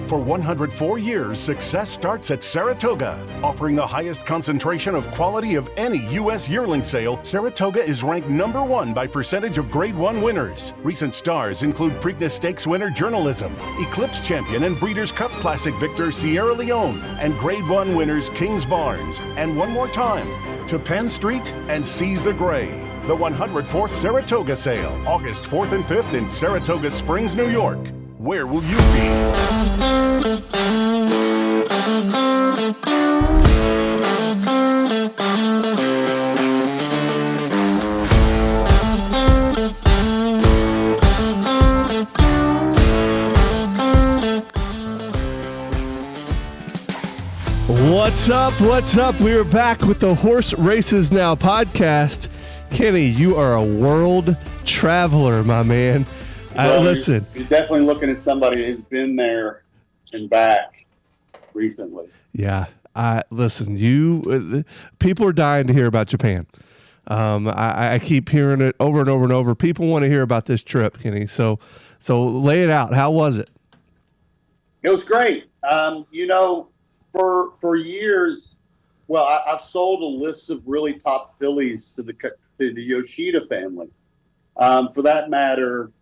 For 104 years, success starts at Saratoga. Offering the highest concentration of quality of any U.S. yearling sale, Saratoga is ranked number 1 by percentage of Grade 1 winners. Recent stars include Preakness Stakes winner Journalism, Eclipse champion and Breeders' Cup Classic victor Sierra Leone, and Grade 1 winners Kings Barnes. And one more time, to Penn Street and seize the gray. The 104th Saratoga Sale, August 4th and 5th in Saratoga Springs, New York. Where will you be? What's up? What's up? We are back with the Horse Races Now podcast. Kenny, you are a world traveler, my man. Well, listen. You're definitely looking at somebody who's been there and back recently. Yeah. Listen, people are dying to hear about Japan. I keep hearing it over and over and over. People want to hear about this trip, Kenny. So lay it out. How was it? It was great. For years, I've sold a list of really top fillies to the Yoshida family. For that matter,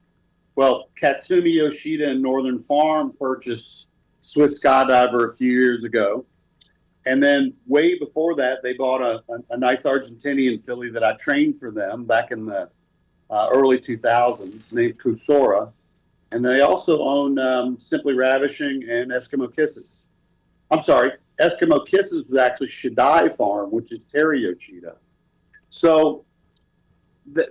Katsumi Yoshida and Northern Farm purchased Swiss Skydiver a few years ago. And then way before that, they bought a nice Argentinian filly that I trained for them back in the early 2000s named Kusora. And they also own Simply Ravishing and Eskimo Kisses. I'm sorry, Eskimo Kisses was actually Shidai Farm, which is Terry Yoshida. So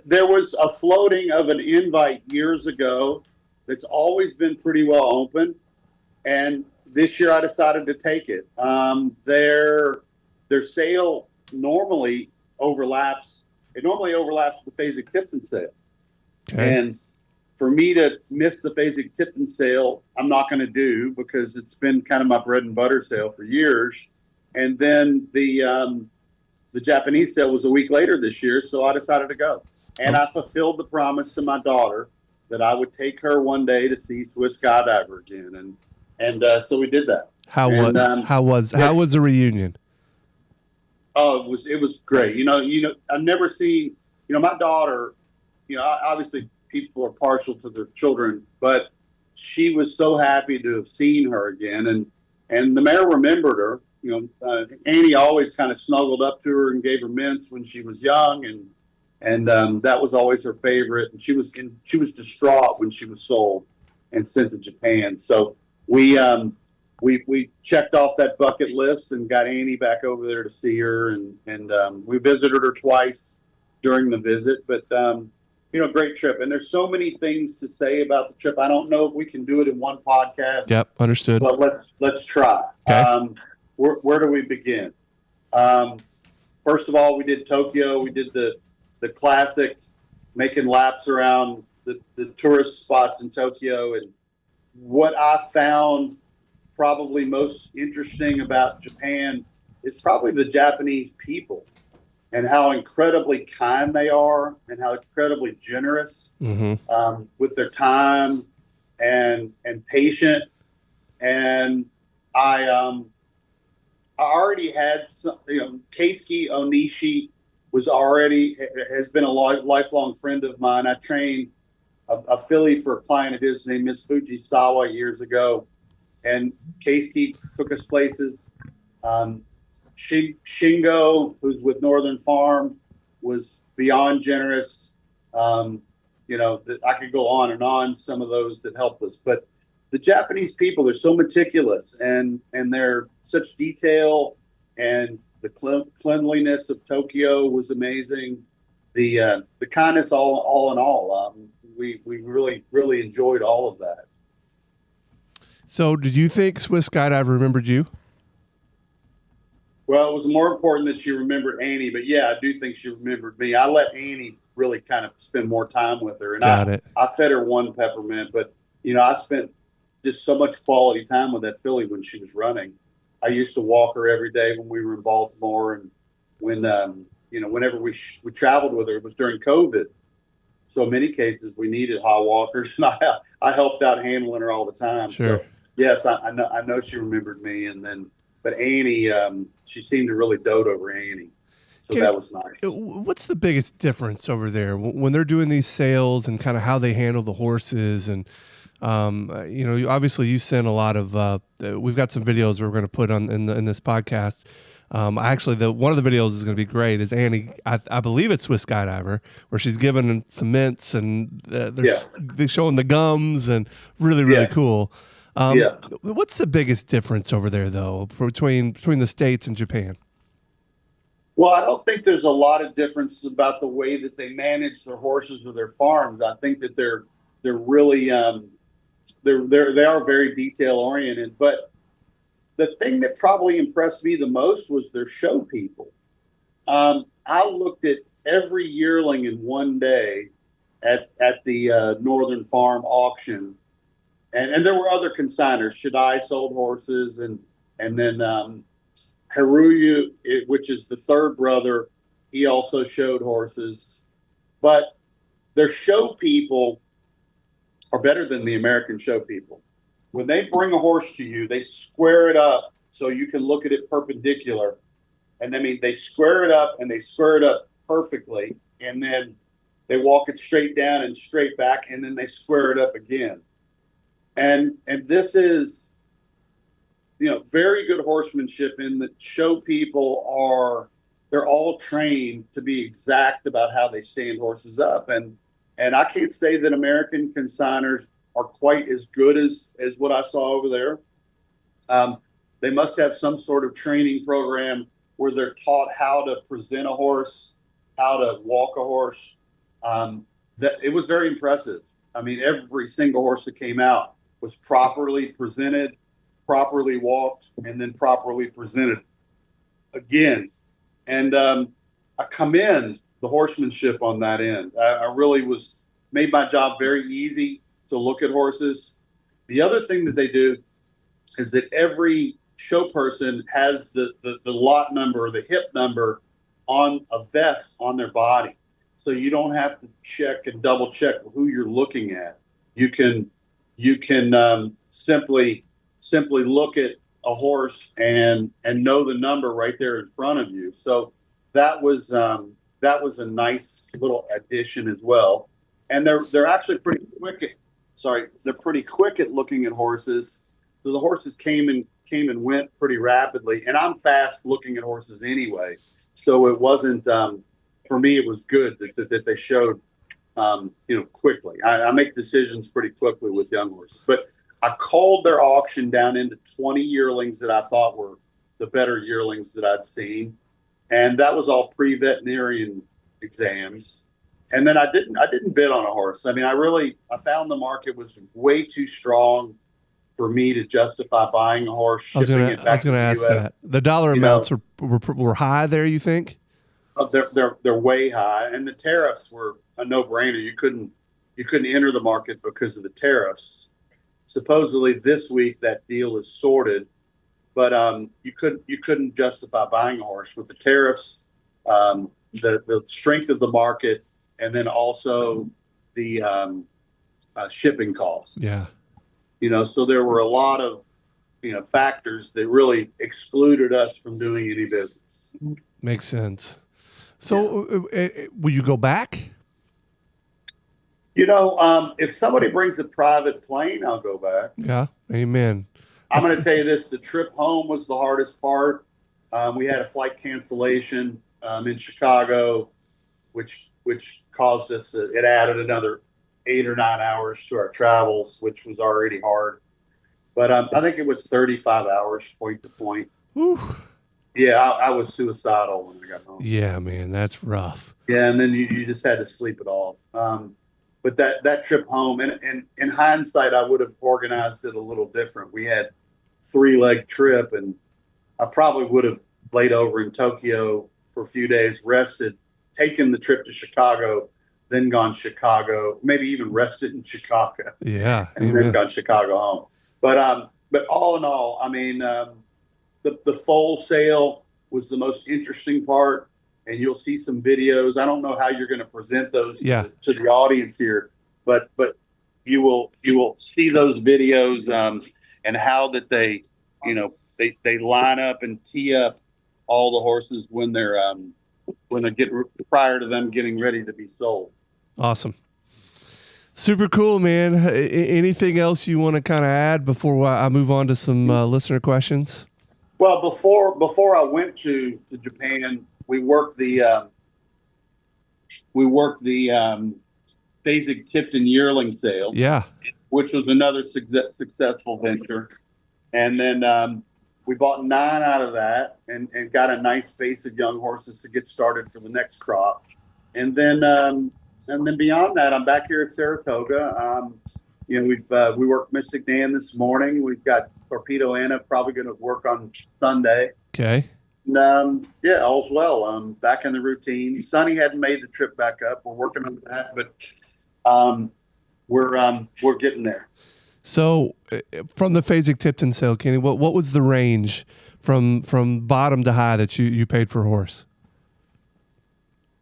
there was a floating of an invite years ago that's always been pretty well open. And this year I decided to take it. Their sale normally overlaps. It normally overlaps with the Phasic Tipton sale. Okay. And for me to miss the Phasic Tipton sale, I'm not going to do because it's been kind of my bread and butter sale for years. And then the Japanese sale was a week later this year, so I decided to go. And I fulfilled the promise to my daughter that I would take her one day to see Swiss Skydiver again, and so we did that. How was the reunion? Oh, it was great. I've never seen. My daughter. Obviously people are partial to their children, but she was so happy to have seen her again, and the mare remembered her. Annie always kind of snuggled up to her and gave her mints when she was young, and that was always her favorite. And she was distraught when she was sold and sent to Japan. So we checked off that bucket list and got Annie back over there to see her, and we visited her twice during the visit. But great trip. And there's so many things to say about the trip. I don't know if we can do it in one podcast. Yep, understood. But let's try. Okay. Where do we begin? First of all, we did Tokyo. We did the classic, making laps around the tourist spots in Tokyo. And what I found probably most interesting about Japan is probably the Japanese people and how incredibly kind they are and how incredibly generous with their time and patient. And I already had some, Keisuke Onishi has been a lifelong friend of mine. I trained a filly for a client of his named Miss Fujisawa years ago, and Keisuke took us places. Shingo, who's with Northern Farm, was beyond generous. I could go on and on, some of those that helped us. But the Japanese people, they're so meticulous and they're such detail, and the cleanliness of Tokyo was amazing. The kindness, all in all, we really, really enjoyed all of that. So did you think Swiss Skydive remembered you? Well, it was more important that she remembered Annie, but yeah, I do think she remembered me. I let Annie really kind of spend more time with her, and I fed her one peppermint, but I spent just so much quality time with that filly when she was running. I used to walk her every day when we were in Baltimore, and when whenever we traveled with her, it was during COVID. So in many cases we needed high walkers, and I helped out handling her all the time. Sure. So Yes, I know she remembered me, and then but Annie, she seemed to really dote over Annie, so Kenny, that was nice. what's the biggest difference over there when they're doing these sales and kind of how they handle the horses? And obviously you sent a lot of. We've got some videos we're going to put on in this podcast. Actually, one of the videos is going to be great. Is Annie? I believe it's Swiss Skydiver, where she's giving some mints and they're showing the gums and really cool. What's the biggest difference over there, though, between the States and Japan? Well, I don't think there's a lot of difference about the way that they manage their horses or their farms. I think that they're really they are very detail oriented. But the thing that probably impressed me the most was their show people. I looked at every yearling in one day at the Northern Farm auction, and there were other consigners. Shaddai sold horses, and then Haruyu, which is the third brother, he also showed horses. But their show people are better than the American show people. When they bring a horse to you, they square it up so you can look at it perpendicular. And I mean, they square it up and they square it up perfectly. And then they walk it straight down and straight back, and then they square it up again. And this is, very good horsemanship. In the show people they're all trained to be exact about how they stand horses up. And I can't say that American consigners are quite as good as what I saw over there. They must have some sort of training program where they're taught how to present a horse, how to walk a horse. It was very impressive. I mean, every single horse that came out was properly presented, properly walked, and then properly presented again. And I commend the horsemanship on that end. I really made my job very easy to look at horses. The other thing that they do is that every show person has the lot number or the hip number on a vest on their body. So you don't have to check and double check who you're looking at. You can simply look at a horse and know the number right there in front of you. So that was a nice little addition as well. And they're actually pretty quick at looking at horses. So the horses came and went pretty rapidly. And I'm fast looking at horses anyway. So it wasn't for me. It was good that they showed quickly. I make decisions pretty quickly with young horses. But I called their auction down into 20 yearlings that I thought were the better yearlings that I'd seen. And that was all pre-veterinarian exams. And then I didn't bid on a horse. I mean, I found the market was way too strong for me to justify buying a horse. I was going to ask that. The dollar amounts were high there, you think? They're way high, and the tariffs were a no-brainer. You couldn't enter the market because of the tariffs. Supposedly this week that deal is sorted, but you couldn't justify buying a horse with the tariffs, the strength of the market, and then also the shipping costs. Yeah. So there were a lot of factors that really excluded us from doing any business. Makes sense. So will you go back? If somebody brings a private plane, I'll go back. Yeah. Amen. I'm going to tell you this. The trip home was the hardest part. We had a flight cancellation in Chicago, which caused us, it added another 8 or 9 hours to our travels, which was already hard. But I think it was 35 hours point to point. Whew. Yeah, I was suicidal when I got home. Yeah, man, that's rough. Yeah, and then you just had to sleep it off. But that trip home, and in hindsight, I would have organized it a little different. We had 3-leg trip, and I probably would have laid over in Tokyo for a few days, rested, taken the trip to Chicago, then gone Chicago, maybe even rested in Chicago. Yeah, and then gone Chicago home. But all in all, I mean, the foal sale was the most interesting part. And you'll see some videos. I don't know how you're going to present those to the audience here, but you will see those videos. and how that they, they line up and tee up all the horses when they're prior to them getting ready to be sold. Awesome. Super cool, man. Anything else you want to kind of add before I move on to some listener questions? Well, before I went to Japan, we worked the Phasic Tipton Yearling Sale. Yeah. Which was another successful venture. And then we bought 9 out of that and got a nice base of young horses to get started for the next crop. And then beyond that, I'm back here at Saratoga. We worked Mystic Dan this morning. We've got Torpedo Anna probably going to work on Sunday. Okay. And, all's well. Back in the routine. Sonny hadn't made the trip back up. We're working on that, but we're getting there. So, from the Phasic Tipton sale, Kenny, what was the range from bottom to high that you paid for a horse?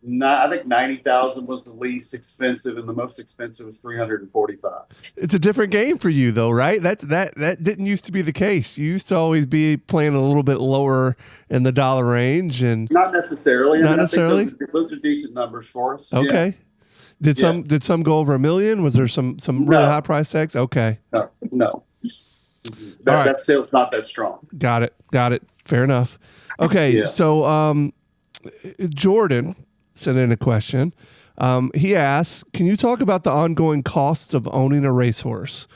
I think $90,000 was the least expensive, and the most expensive was $345. It's a different game for you, though, right? That didn't used to be the case. You used to always be playing a little bit lower in the dollar range, and not necessarily. Not necessarily. I think those are decent numbers for us. Okay. Yeah. Did some go over $1 million? Was there some really high price tags? Okay. No. That sale's not that strong. Got it. Fair enough. Okay. Yeah. So, Jordan sent in a question. He asks, can you talk about the ongoing costs of owning a racehorse?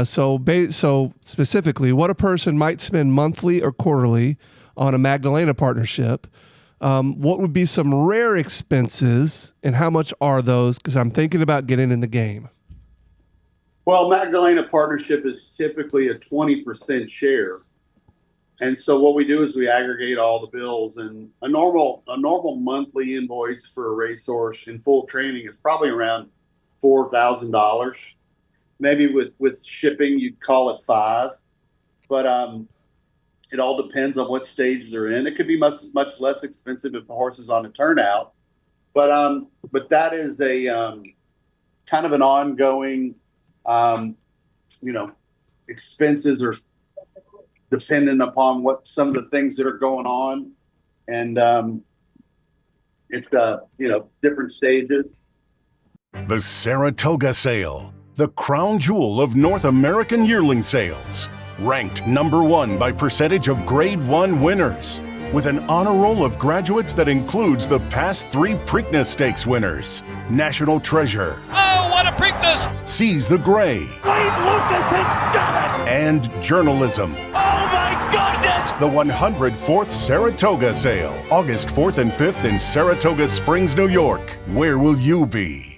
So specifically, what a person might spend monthly or quarterly on a Magdalena partnership. What would be some rare expenses, and how much are those? Because I'm thinking about getting in the game. Well, Magdalena partnership is typically a 20% share. And so what we do is we aggregate all the bills, and a normal monthly invoice for a racehorse in full training is probably around $4,000. Maybe with shipping, you'd call it $5,000, but it all depends on what stage they're in. It could be much less expensive if the horse is on a turnout, but that is a kind of an ongoing, expenses are dependent upon what some of the things that are going on, and it's different stages. The Saratoga Sale, the crown jewel of North American yearling sales, ranked #1 by percentage of Grade 1 winners, with an honor roll of graduates that includes the past 3 Preakness Stakes winners: National Treasure. Oh, what a Preakness! Seize the Gray. Wade Lucas has done it! And Journalism. Oh my goodness! The 104th Saratoga Sale, August 4th and 5th in Saratoga Springs, New York. Where will you be?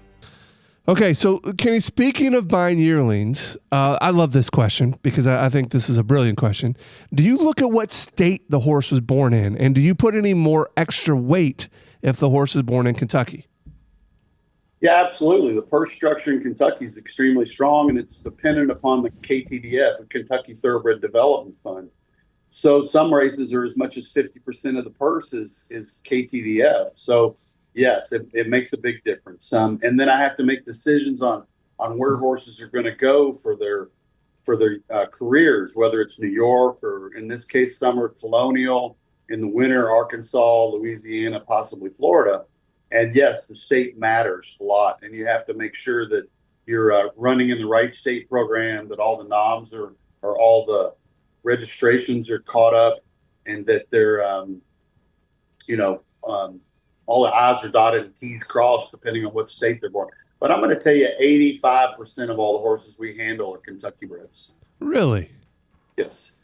Okay, so Kenny, speaking of buying yearlings, I love this question because I think this is a brilliant question. Do you look at what state the horse was born in, and do you put any more extra weight if the horse is born in Kentucky? Yeah, absolutely. The purse structure in Kentucky is extremely strong, and it's dependent upon the KTDF, the Kentucky Thoroughbred Development Fund. So some races are as much as 50% of the purse is KTDF. So yes, it makes a big difference. And then I have to make decisions on where horses are going to go for their careers, whether it's New York or, in this case, summer Colonial, in the winter Arkansas, Louisiana, possibly Florida. And yes, the state matters a lot, and you have to make sure that you're running in the right state program, that all the noms or all the registrations are caught up, and that they're all the I's are dotted and T's crossed, depending on what state they're born. But I'm going to tell you, 85% of all the horses we handle are Kentucky breds. Really? Yes.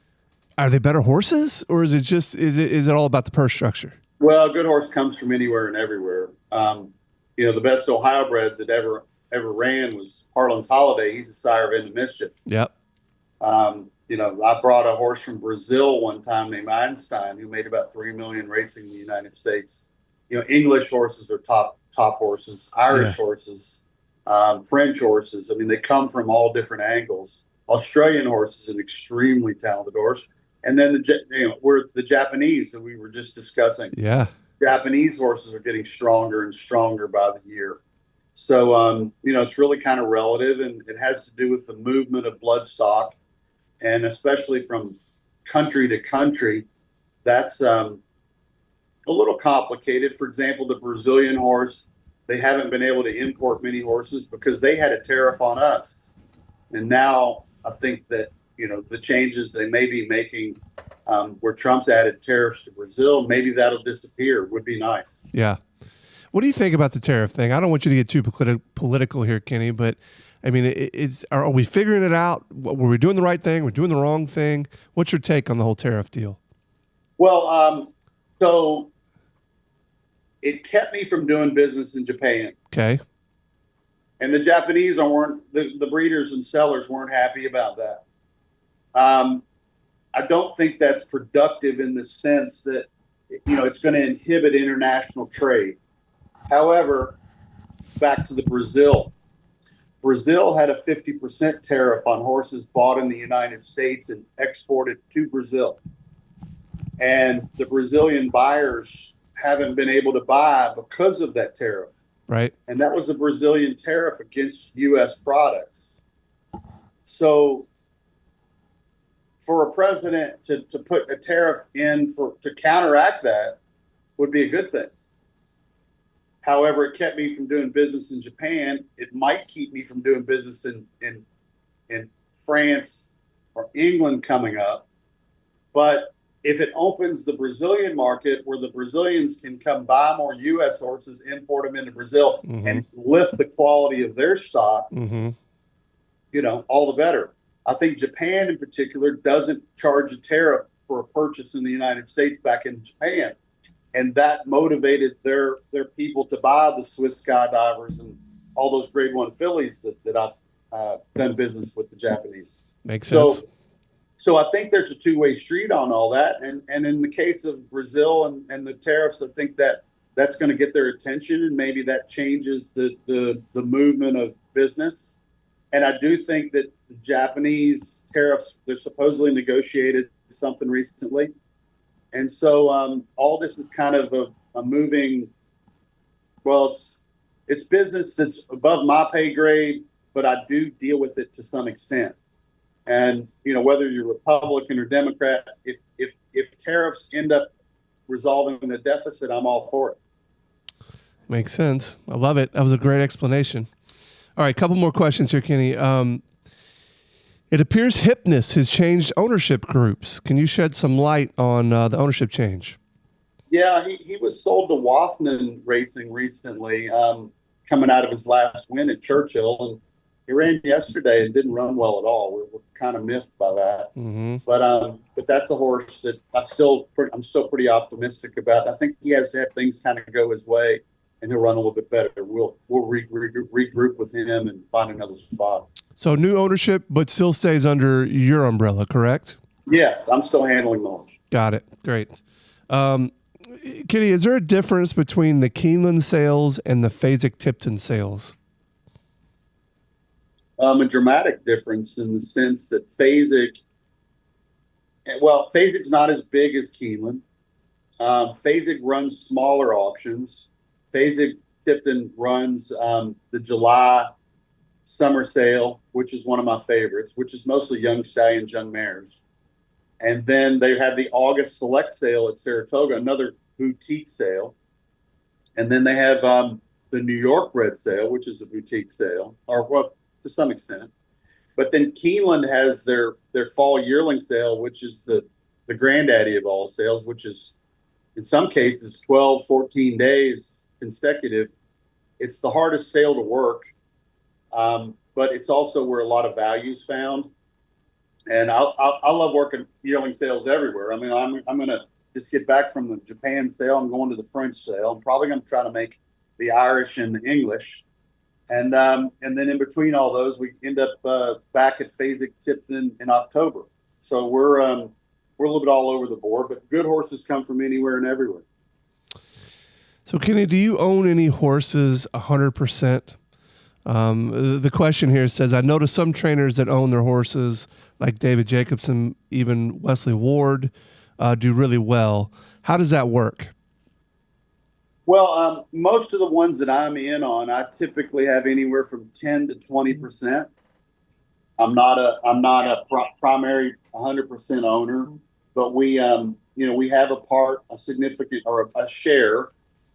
Are they better horses, or is it all about the purse structure? Well, a good horse comes from anywhere and everywhere. The best Ohio bred that ever ran was Harlan's Holiday. He's a sire of Into Mischief. Yep. I brought a horse from Brazil one time named Einstein, who made about $3 million racing in the United States. English horses are top horses, Irish horses, French horses. I mean, they come from all different angles. Australian horse is an extremely talented horse. And then we're the Japanese that we were just discussing. Yeah. Japanese horses are getting stronger and stronger by the year. So, it's really kind of relative, and it has to do with the movement of bloodstock and especially from country to country, that's a little complicated. For example, the Brazilian horse, they haven't been able to import many horses because they had a tariff on us. And now I think that, the changes they may be making where Trump's added tariffs to Brazil, maybe that'll disappear. Would be nice. Yeah. What do you think about the tariff thing? I don't want you to get too political here, Kenny, but I mean, are we figuring it out? Were we doing the right thing? We're doing the wrong thing? What's your take on the whole tariff deal? Well, so it kept me from doing business in Japan. Okay. And the Japanese the breeders and sellers weren't happy about that. I don't think that's productive in the sense that, it's going to inhibit international trade. However, back to the Brazil. Brazil had a 50% tariff on horses bought in the United States and exported to Brazil. And the Brazilian buyers haven't been able to buy because of that tariff. Right. And that was a Brazilian tariff against U.S. products. So for a president to put a tariff in to counteract that would be a good thing. However, it kept me from doing business in Japan. It might keep me from doing business in France or England coming up. But if it opens the Brazilian market where the Brazilians can come buy more U.S. horses, import them into Brazil, and lift the quality of their stock, all the better. I think Japan in particular doesn't charge a tariff for a purchase in the United States back in Japan. And that motivated their people to buy the Swiss Skydivers and all those Grade 1 fillies that I've done business with the Japanese. Makes sense. So I think there's a two-way street on all that. And in the case of Brazil and the tariffs, I think that's going to get their attention, and maybe that changes the movement of business. And I do think that the Japanese tariffs, they're supposedly negotiated something recently. And so all this is kind of a moving, it's business that's above my pay grade, but I do deal with it to some extent. And, whether you're Republican or Democrat, if tariffs end up resolving the deficit, I'm all for it. Makes sense. I love it. That was a great explanation. All right, a couple more questions here, Kenny. It appears Hypn has changed ownership groups. Can you shed some light on the ownership change? Yeah, he was sold to Wathman Racing recently, coming out of his last win at Churchill. And he ran yesterday and didn't run well at all. We're kind of miffed by that. But that's a horse that I'm still pretty optimistic about. I think he has to have things kind of go his way, and he'll run a little bit better. We'll regroup with him and find another spot. So new ownership, but still stays under your umbrella, correct? Yes, I'm still handling the horse. Got it. Great. Kenny, is there a difference between the Keeneland sales and the Phasic Tipton sales? A dramatic difference in the sense that Phasic's not as big as Keeneland. Phasic runs smaller auctions. Phasic Tipton runs the July summer sale, which is one of my favorites, which is mostly young stallions, young mares. And then they have the August select sale at Saratoga, another boutique sale. And then they have the New York bred sale, which is a boutique sale, to some extent. But then Keeneland has their fall yearling sale, which is the granddaddy of all sales, which is in some cases 12, 14 days consecutive. It's the hardest sale to work, but it's also where a lot of value is found. And I love working yearling sales everywhere. I mean, I'm going to just get back from the Japan sale. I'm going to the French sale. I'm probably going to try to make the Irish and the English. And then in between all those, we end up back at Phasic Tipton in October. So we're a little bit all over the board, but good horses come from anywhere and everywhere. So Kenny, do you own any horses 100%? The question here says, I noticed some trainers that own their horses, like David Jacobson, even Wesley Ward, do really well. How does that work? Well, most of the ones that I'm in on, I typically have anywhere from 10 to 20%. primary 100% owner, but we we have a significant or a share,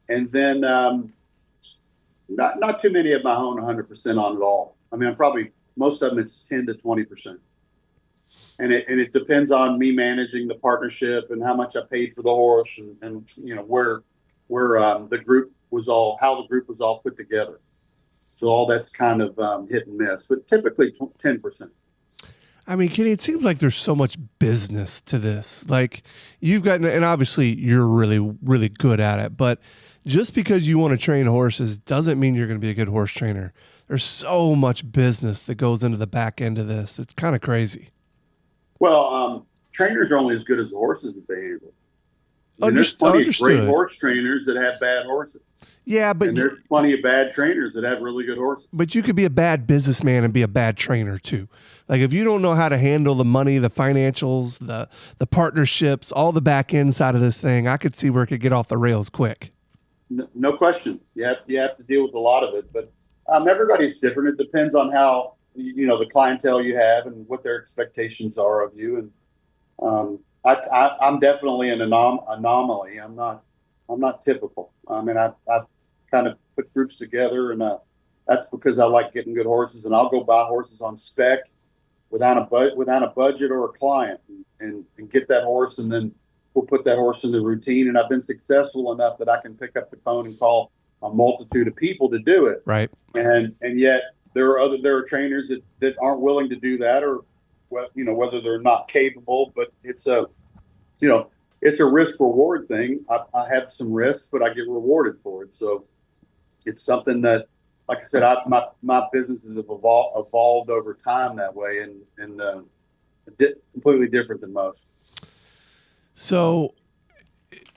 and then not too many of my own 100% on it all. I mean, I'm probably most of them it's 10 to 20%, and it depends on me managing the partnership and how much I paid for the horse, and where the group was all how the group was all put together. So all that's kind of hit and miss, but typically 10%. I mean, Kenny, it seems like there's so much business to this. Like you've got, and obviously you're really, really good at it, but just because you want to train horses doesn't mean you're going to be a good horse trainer. There's so much business that goes into the back end of this. It's kind of crazy. Well, trainers are only as good as the horses that they handle. I mean, there's plenty of great horse trainers that have bad horses. Yeah, but there's plenty of bad trainers that have really good horses. But you could be a bad businessman and be a bad trainer too. Like if you don't know how to handle the money, the financials, the partnerships, all the back end side of this thing, I could see where it could get off the rails quick. No question. You have to deal with a lot of it, but everybody's different. It depends on how the clientele you have and what their expectations are of you. And I'm definitely an anomaly. I'm not typical. I mean, I've kind of put groups together, and that's because I like getting good horses, and I'll go buy horses on spec without a budget or a client, and get that horse, and then we'll put that horse in the routine. And I've been successful enough that I can pick up the phone and call a multitude of people to do it. Right. And yet there are trainers that aren't willing to do that, or whether they're not capable, but it's a risk reward thing. I have some risks, but I get rewarded for it. So it's something that, like I said, my businesses have evolved over time that way, and completely different than most. So,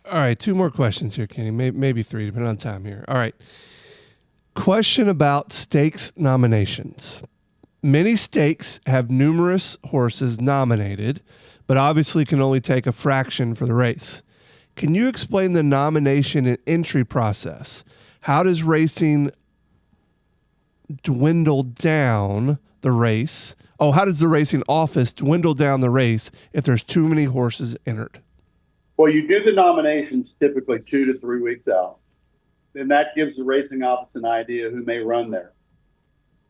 all right, 2 more questions here, Kenny. Maybe 3, depending on time here. All right. Question about stakes nominations. Many stakes have numerous horses nominated, but obviously can only take a fraction for the race. Can you explain the nomination and entry process? How does racing dwindle down the race? Oh, how does the racing office dwindle down the race if there's too many horses entered? Well, you do the nominations typically 2 to 3 weeks out. And that gives the racing office an idea who may run there.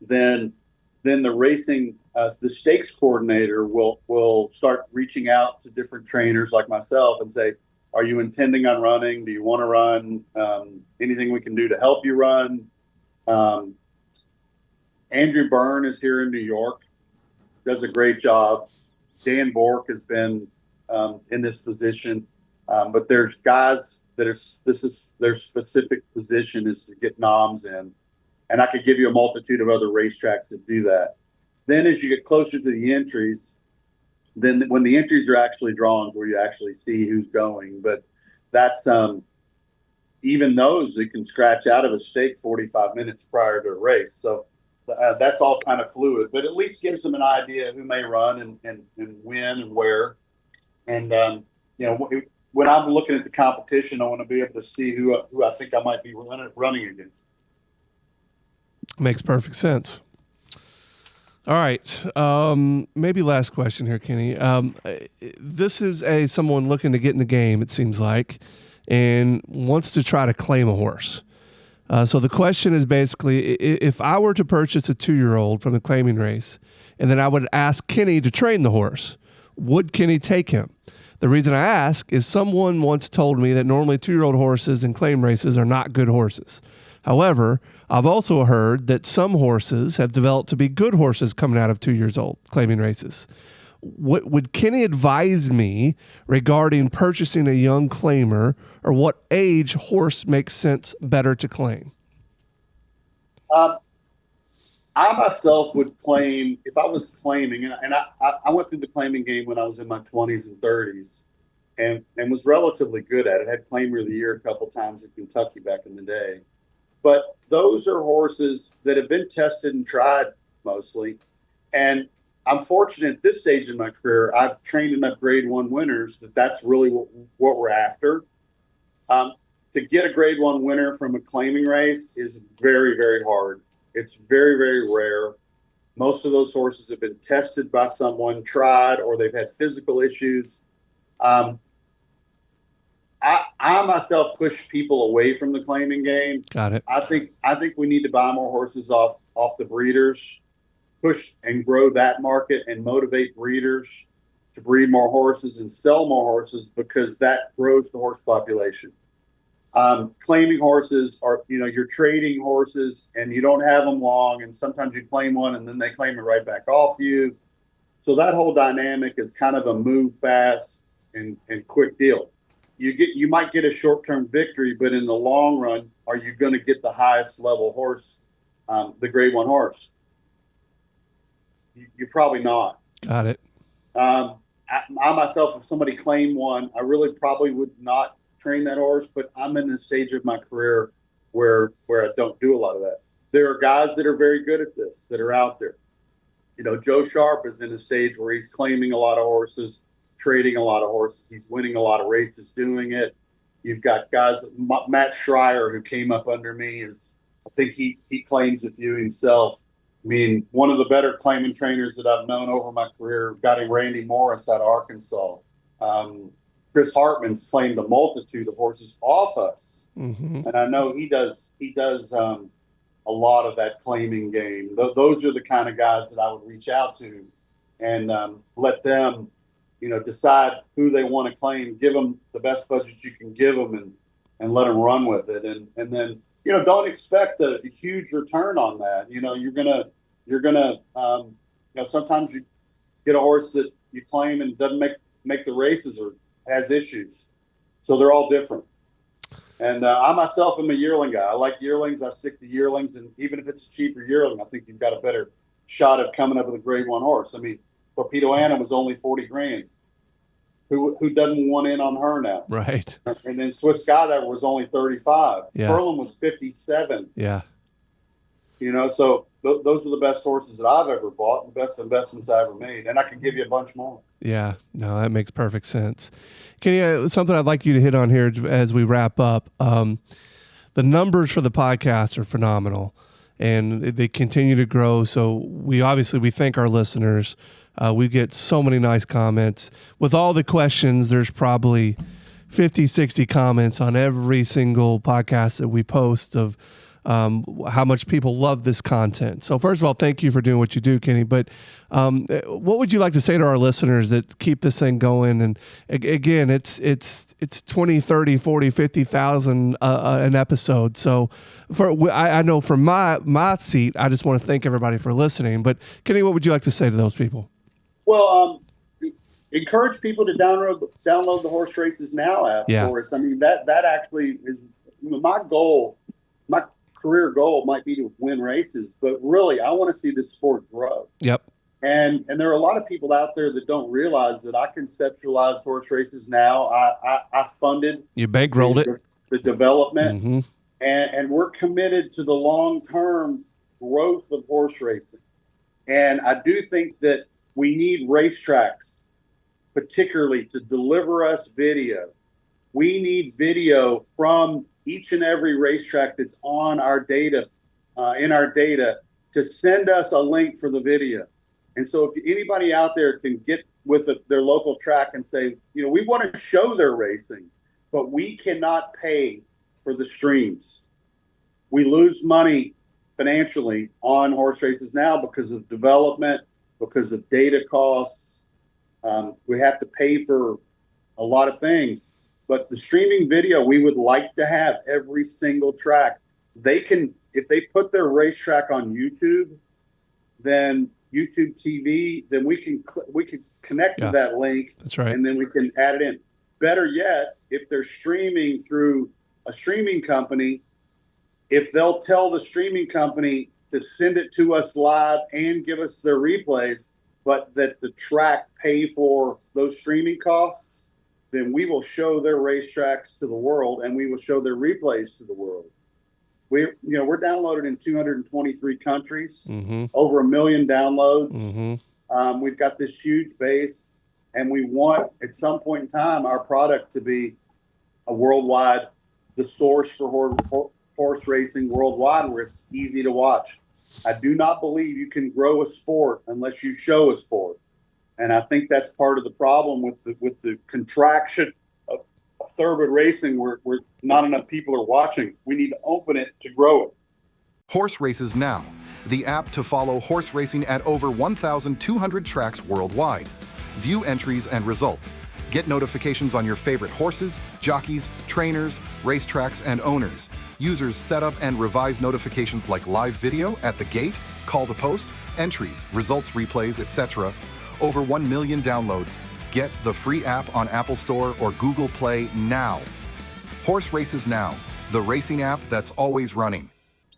Then the racing, the stakes coordinator will start reaching out to different trainers like myself and say, are you intending on running? Do you want to run? Anything we can do to help you run? Andrew Byrne is here in New York, does a great job. Dan Bork has been in this position. But there's guys that their specific position is to get noms in. And I could give you a multitude of other racetracks that do that. Then as you get closer to the entries, then when the entries are actually drawn, where you actually see who's going. But that's even those that can scratch out of a stake 45 minutes prior to a race. So that's all kind of fluid, but at least gives them an idea who may run and when and where. And when I'm looking at the competition, I want to be able to see who I think I might be running against. Makes perfect sense. All right. Maybe last question here, Kenny. This is someone looking to get in the game, it seems like, and wants to try to claim a horse. So the question is basically, if I were to purchase a 2-year-old from the claiming race, and then I would ask Kenny to train the horse, would Kenny take him? The reason I ask is someone once told me that normally 2-year-old horses in claim races are not good horses. However, I've also heard that some horses have developed to be good horses coming out of 2 years old claiming races. What would Kenny advise me regarding purchasing a young claimer, or what age horse makes sense better to claim? I myself would claim, if I was claiming, and I went through the claiming game when I was in my 20s and 30s, and was relatively good at it. Had Claimer of the Year a couple times in Kentucky back in the day. But those are horses that have been tested and tried mostly. And I'm fortunate at this stage in my career, I've trained enough Grade 1 winners that's really what we're after. To get a Grade 1 winner from a claiming race is very, very hard. It's very, very rare. Most of those horses have been tested by someone, tried, or they've had physical issues. I myself push people away from the claiming game. Got it. I think we need to buy more horses off the breeders, push and grow that market, and motivate breeders to breed more horses and sell more horses, because that grows the horse population. Claiming horses are, you're trading horses and you don't have them long, and sometimes you claim one and then they claim it right back off you. So that whole dynamic is kind of a move fast and quick deal. You might get a short-term victory, but in the long run, are you going to get the highest level horse, the grade 1 horse? You're probably not. Got it. I myself, if somebody claimed one, I really probably would not train that horse, but I'm in the stage of my career where I don't do a lot of that. There are guys that are very good at this that are out there. Joe Sharp is in a stage where he's claiming a lot of horses, trading a lot of horses. He's winning a lot of races doing it. You've got guys, Matt Schreier, who came up under me, I think he claims a few himself. I mean, one of the better claiming trainers that I've known over my career, got him Randy Morris out of Arkansas. Chris Hartman's claimed a multitude of horses off us. Mm-hmm. And I know he does a lot of that claiming game. Those are the kind of guys that I would reach out to and let them, decide who they want to claim, give them the best budget you can give them, and let them run with it. And then, don't expect a huge return on that. You're gonna, sometimes you get a horse that you claim and doesn't make the races or has issues. So they're all different. And I myself am a yearling guy. I like yearlings. I stick to yearlings. And even if it's a cheaper yearling, I think you've got a better shot of coming up with a grade 1 horse. I mean, Torpedo Anna was only $40,000. Who doesn't want in on her now? Right. And then Swiss Skydiver was only 35. Yeah. Perlin was 57. Yeah. So those are the best horses that I've ever bought, the best investments I ever made. And I can give you a bunch more. Yeah. No, that makes perfect sense. Kenny, something I'd like you to hit on here as we wrap up. The numbers for the podcast are phenomenal, and they continue to grow. So we thank our listeners. We get so many nice comments. With all the questions, there's probably 50, 60 comments on every single podcast that we post of how much people love this content. So first of all, thank you for doing what you do, Kenny. But what would you like to say to our listeners that keep this thing going? And again, it's 20, 30, 40, 50,000 an episode. So I know from my seat, I just want to thank everybody for listening. But Kenny, what would you like to say to those people? Well, encourage people to download the Horse Races Now app for us. I mean, that actually is my goal. My career goal might be to win races, but really I want to see this sport grow. Yep. And there are a lot of people out there that don't realize that I conceptualized Horse Races Now. I funded. You bankrolled the development, mm-hmm. and we're committed to the long-term growth of horse racing. And I do think that we need racetracks, particularly to deliver us video. We need video from each and every racetrack that's on our data, in our data, to send us a link for the video. And so if anybody out there can get with their local track and say, we want to show their racing, but we cannot pay for the streams. We lose money financially on Horse Races Now because of development, because of data costs. We have to pay for a lot of things. But the streaming video, we would like to have every single track. They can, if they put their racetrack on YouTube, then YouTube TV, then we can connect to that link. That's right. And then we can add it in. Better yet, if they're streaming through a streaming company, if they'll tell the streaming company to send it to us live and give us their replays, but that the track pay for those streaming costs, then we will show their racetracks to the world and we will show their replays to the world. We're downloaded in 223 countries, mm-hmm. over 1 million downloads. Mm-hmm. We've got this huge base, and we want at some point in time our product to be a worldwide, the source for horse racing worldwide, where it's easy to watch. I do not believe you can grow a sport unless you show a sport. And I think that's part of the problem with the contraction of thoroughbred racing where not enough people are watching. We need to open it to grow it. Horse Races Now, the app to follow horse racing at over 1,200 tracks worldwide. View entries and results. Get notifications on your favorite horses, jockeys, trainers, racetracks, and owners. Users set up and revise notifications like live video at the gate, call to post, entries, results replays, etc. Over 1 million downloads. Get the free app on Apple Store or Google Play now. Horse Races Now, the racing app that's always running.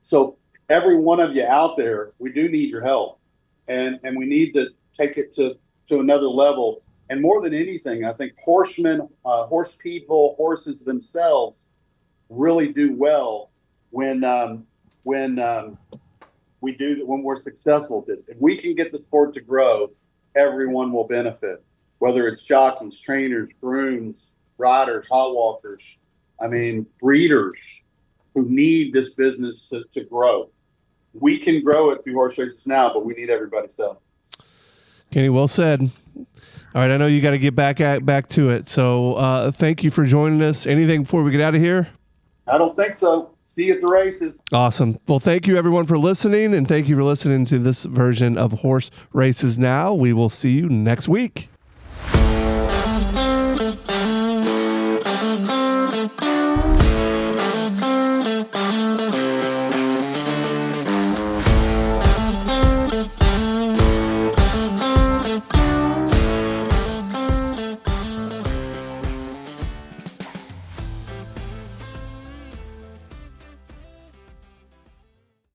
So every one of you out there, we do need your help, and we need to take it to another level. And more than anything, I think horsemen, horse people, horses themselves really do well when we're successful at this. If we can get the sport to grow, everyone will benefit, whether it's jockeys, trainers, grooms, riders, hot walkers, breeders who need this business to grow. We can grow it through Horse Races Now, but we need everybody's help. Kenny, well said. All right, I know you got to get back to it. So thank you for joining us. Anything before we get out of here? I don't think so. See you at the races. Awesome. Well, thank you everyone for listening, and thank you for listening to this version of Horse Races Now. We will see you next week.